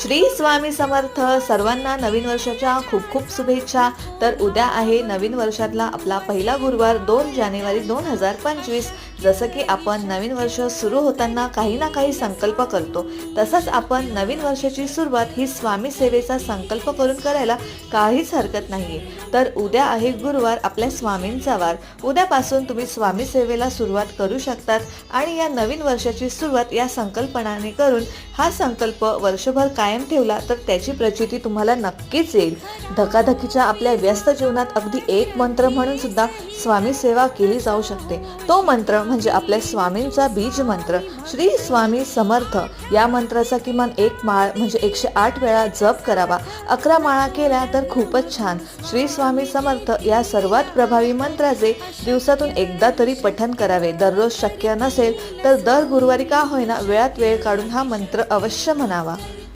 श्री स्वामी समर्थ. सर्वांना नवीन वर्षाच्या खूप खूप शुभेच्छा. तर उद्या आहे नवीन वर्षातला आपला पहिला गुरुवार 2 जानेवारी 2025. जसं की आपण नवीन वर्ष सुरू होताना काही ना काही संकल्प करतो, तसंच आपण नवीन वर्षाची सुरुवात ही स्वामी सेवेचा संकल्प करून करायला काहीच हरकत नाही. तर उद्या आहे गुरुवार, आपल्या स्वामींचा वार. उद्यापासून तुम्ही स्वामी सेवेला सुरुवात करू शकतात आणि या नवीन वर्षाची सुरुवात या संकल्पनाने करून हा संकल्प वर्षभर कायम ठेवला तर त्याची प्रचिती तुम्हाला नक्कीच येईल. धकाधकीच्या आपल्या व्यस्त जीवनात अगदी एक मंत्र म्हणून सुद्धा स्वामी सेवा केली जाऊ शकते. तो मंत्र म्हणजे आपल्या स्वामींचा बीज मंत्र श्री स्वामी समर्थ. या मंत्राचा किमान एक माळ म्हणजे 108 वेळा जप करावा. 11 माळा केल्या तर खूपच छान. श्री स्वामी समर्थ या सर्वात प्रभावी मंत्राचे दिवसातून एकदा तरी पठण करावे. दररोज शक्य नसेल तर दर गुरुवारी का होईना वेळात वेळ काढून हा मंत्र अवश्य म्हणावा.